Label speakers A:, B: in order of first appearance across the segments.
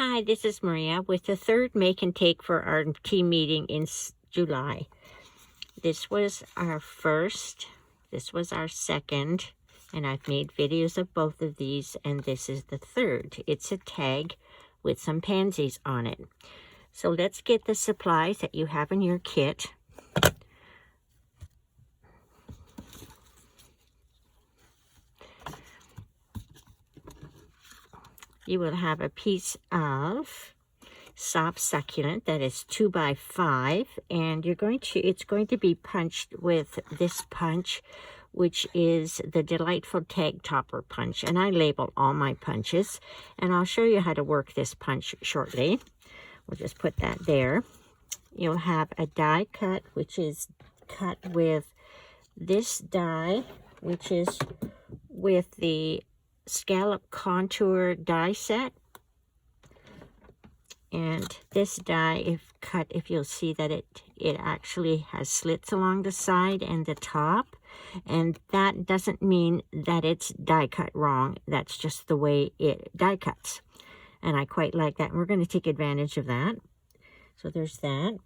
A: Hi, this is Maria with the third make and take for our team meeting in July. This was our first, this was our second, and I've made videos of both of these, and this is the third. It's a tag with some pansies on it. So let's get the supplies that you have in your kit. You will have a piece of soft succulent that is 2 by 5, and it's going to be punched with this punch, which is the Delightful Tag Topper punch, and I label all my punches, and I'll show you how to work this punch shortly. We'll just put that there. You'll have a die cut, which is cut with this die, which is with the Scallop Contour die set. And this die, if you'll see that it actually has slits along the side and the top, and that doesn't mean that it's die cut wrong. That's just the way it die cuts, and I quite like that. And we're going to take advantage of that. So there's that,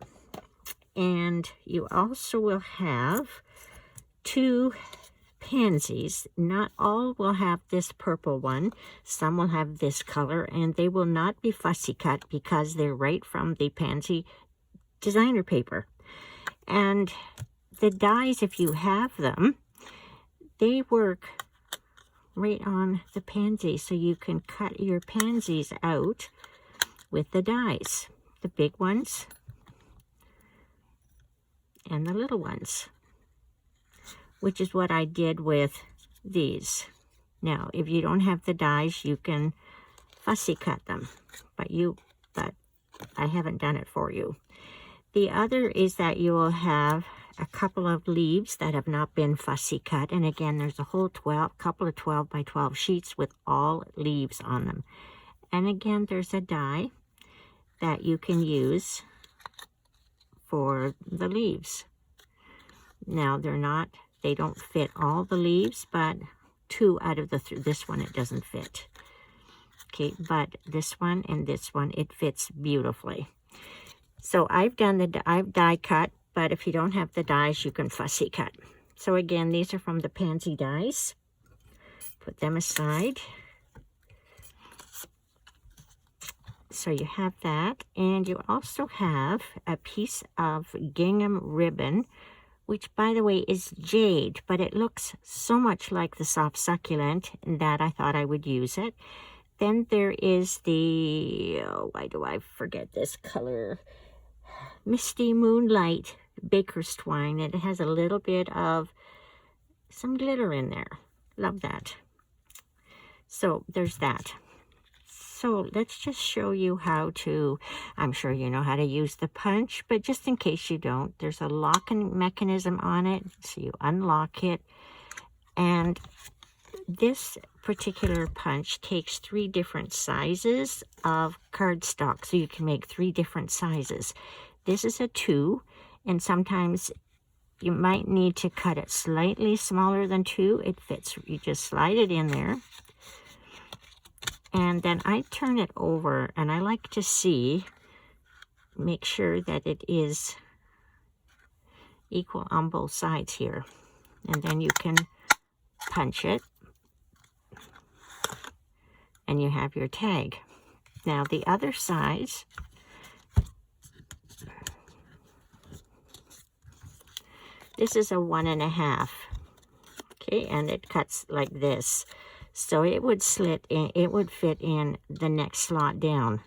A: and you also will have 2 pansies. Not all will have this purple one. Some will have this color, and they will not be fussy cut because they're right from the Pansy designer paper. And the dies, if you have them, they work right on the pansy, so you can cut your pansies out with the dies, the big ones and the little ones, which is what I did with these. Now, if you don't have the dies, you can fussy cut them, but I haven't done it for you. The other is that you will have a couple of leaves that have not been fussy cut, and again, there's a whole couple of 12 by 12 sheets with all leaves on them. And again, there's a die that you can use for the leaves. Now, they don't fit all the leaves, but 2 out of the this one it doesn't fit. Okay, but this one and this one, it fits beautifully. So I've die cut, but if you don't have the dies, you can fussy cut. So again, these are from the Pansy Dies. Put them aside. So you have that, and you also have a piece of gingham ribbon, which, by the way, is Jade, but it looks so much like the soft succulent that I thought I would use it. Then there is the, why do I forget this color? Misty Moonlight Baker's Twine. It has a little bit of some glitter in there. Love that. So there's that. So let's just show you how to, I'm sure you know how to use the punch, but just in case you don't, there's a locking mechanism on it. So you unlock it, and this particular punch takes 3 different sizes of cardstock, so you can make 3 different sizes. This is a 2, and sometimes you might need to cut it slightly smaller than 2. It fits. You just slide it in there. And then I turn it over, and I like to make sure that it is equal on both sides here. And then you can punch it, and you have your tag. Now the other size, this is a 1.5, okay, and it cuts like this. So it would fit in the next slot down.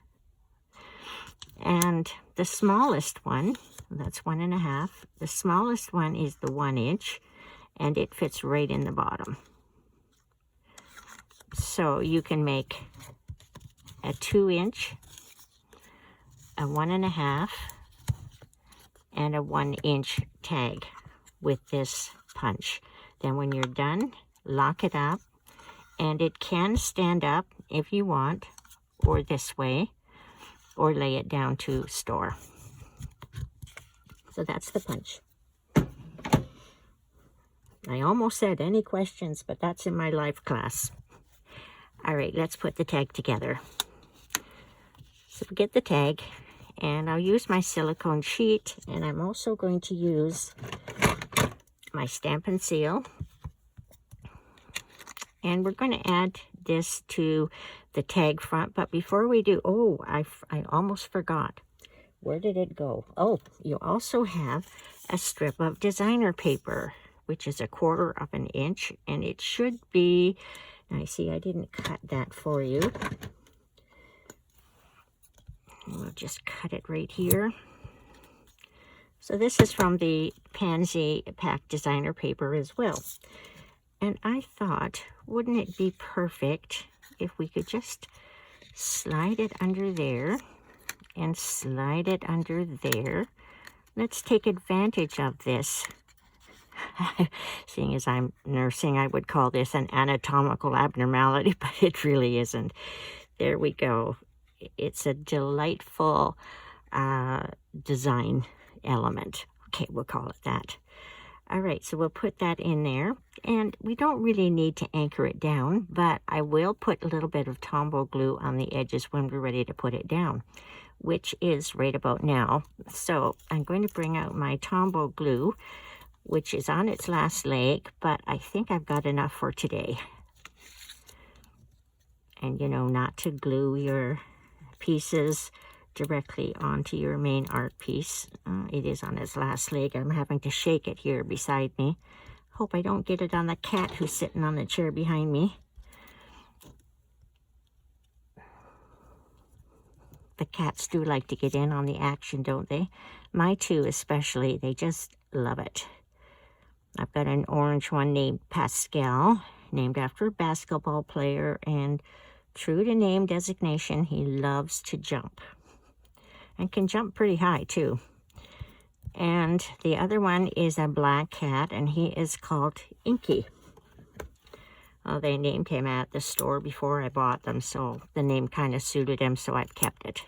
A: And the smallest one, that's 1.5, the smallest one is the 1 inch, and it fits right in the bottom. So you can make a 2 inch, a 1.5, and a 1 inch tag with this punch. Then when you're done, lock it up, and it can stand up if you want, or this way, or lay it down to store. So that's the punch. I almost said any questions, but that's in my live class. All right, let's put the tag together. So we get the tag, and I'll use my silicone sheet, and I'm also going to use my Stampin' Seal. And we're going to add this to the tag front, but before we do, oh, I almost forgot. Where did it go? Oh, you also have a strip of designer paper, which is 1/4 of an inch, and it should be, I see I didn't cut that for you. We'll just cut it right here. So this is from the Pansy Pack designer paper as well. And I thought, wouldn't it be perfect if we could just slide it under there and slide it under there. Let's take advantage of this. Seeing as I'm nursing, I would call this an anatomical abnormality, but it really isn't. There we go. It's a delightful design element. Okay, we'll call it that. All right, so we'll put that in there. And we don't really need to anchor it down, but I will put a little bit of Tombow Glue on the edges when we're ready to put it down, which is right about now. So I'm going to bring out my Tombow Glue, which is on its last leg, but I think I've got enough for today. And you know, not to glue your pieces directly onto your main art piece. It is on its last leg. I'm having to shake it here beside me. Hope I don't get it on the cat who's sitting on the chair behind me. The cats do like to get in on the action, don't they? My two especially, they just love it. I've got an orange one named Pascal, named after a basketball player, and true to name designation, he loves to jump. And can jump pretty high too. And the other one is a black cat, and he is called Inky. Well, they named him at the store before I bought them, so the name kind of suited him, so I've kept it.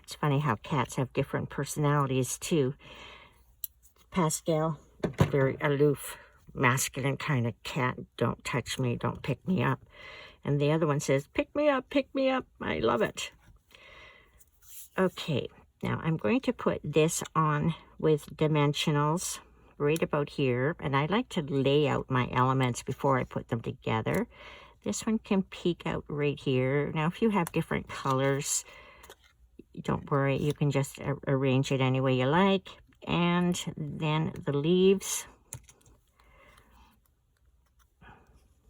A: It's funny how cats have different personalities too. Pascal, very aloof, masculine kind of cat. Don't touch me, don't pick me up. And the other one says, pick me up, pick me up. I love it. Okay, now I'm going to put this on with dimensionals right about here. And I like to lay out my elements before I put them together. This one can peek out right here. Now, if you have different colors, don't worry, you can just arrange it any way you like. And then the leaves,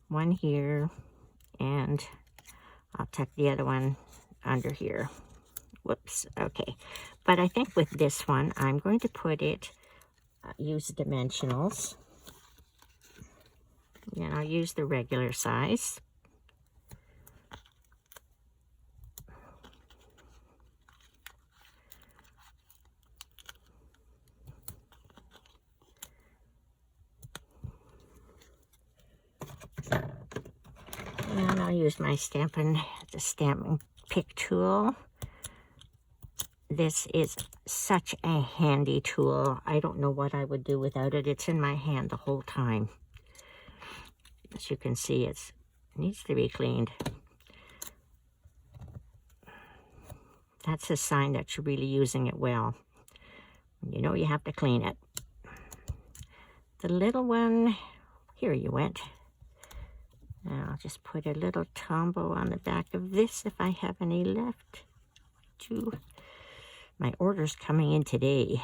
A: one here, and I'll tuck the other one under here. Whoops, okay. But I think with this one, I'm going to put it, use dimensionals. And I'll use the regular size. And I'll use my stamping pick tool. This is such a handy tool. I don't know what I would do without it. It's in my hand the whole time. As you can see, it needs to be cleaned. That's a sign that you're really using it well. You know you have to clean it. The little one, here you went. Now I'll just put a little Tombow on the back of this if I have any left. My order's coming in today.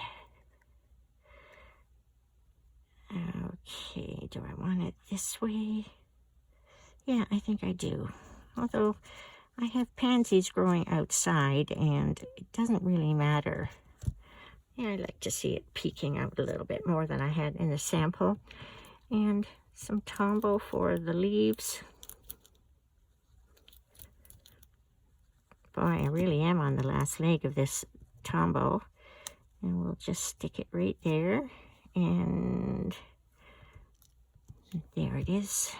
A: Okay, do I want it this way? Yeah, I think I do. Although I have pansies growing outside and it doesn't really matter. Yeah, I like to see it peeking out a little bit more than I had in the sample. And some Tombow for the leaves. Boy, I really am on the last leg of this Tombow. And we'll just stick it right there. And there it is.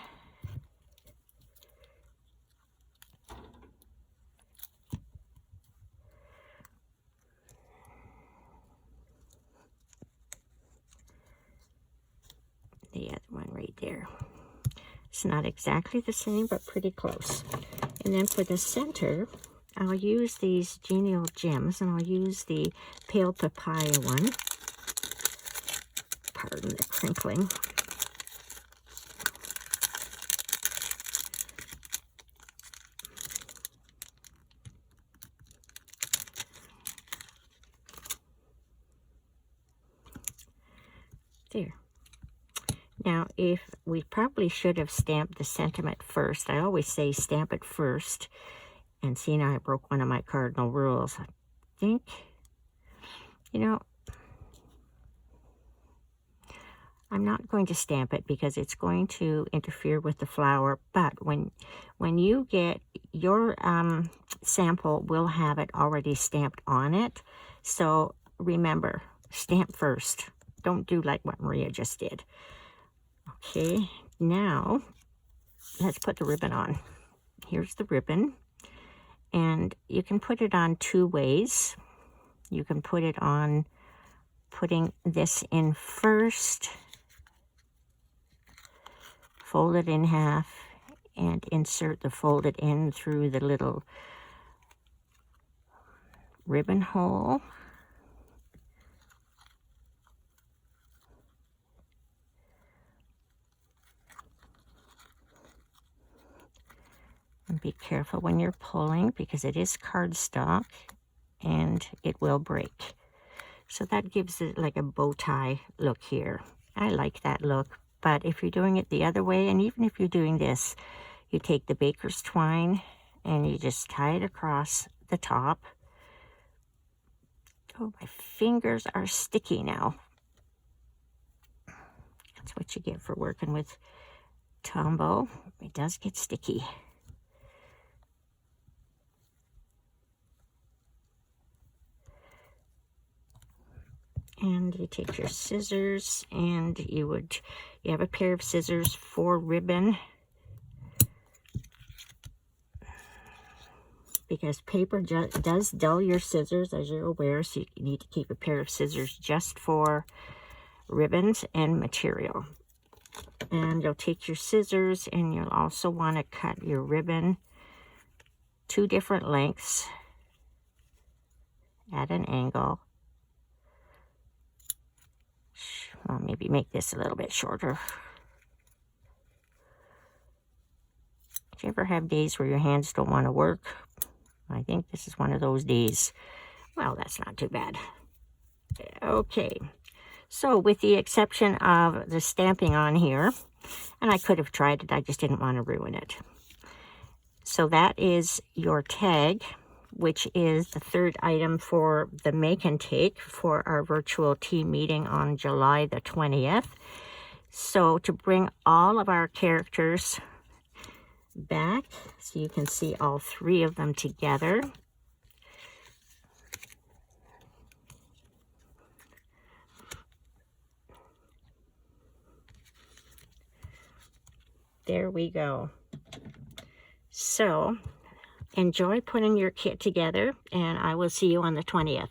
A: The other one right there. It's not exactly the same, but pretty close. And then for the center, I'll use these genial gems, and I'll use the pale papaya one. Pardon the crinkling. There. Now, if we probably should have stamped the sentiment first. I always say stamp it first. And see, now I broke one of my cardinal rules. I think, you know, I'm not going to stamp it because it's going to interfere with the flower. But when you get your sample, will have it already stamped on it. So remember, stamp first. Don't do like what Maria just did. Okay, now let's put the ribbon on. Here's the ribbon. And you can put it on two ways. You can put it on putting this in first, fold it in half, and insert the folded end through the little ribbon hole. And be careful when you're pulling because it is cardstock and it will break. So that gives it like a bow tie look here. I like that look, but if you're doing it the other way, and even if you're doing this, you take the baker's twine and you just tie it across the top. Oh, my fingers are sticky now. That's what you get for working with Tombow. It does get sticky. And you take your scissors, and you have a pair of scissors for ribbon, because paper does dull your scissors, as you're aware, so you need to keep a pair of scissors just for ribbons and material. And you'll take your scissors, and you'll also want to cut your ribbon 2 different lengths at an angle. Well, maybe make this a little bit shorter. Do you ever have days where your hands don't want to work? I think this is one of those days. Well, that's not too bad. Okay, so with the exception of the stamping on here, and I could have tried it, I just didn't want to ruin it. So that is your tag, which is the 3rd item for the make and take for our virtual team meeting on July the 20th. So to bring all of our characters back, so you can see all 3 of them together. There we go. So enjoy putting your kit together, and I will see you on the 20th.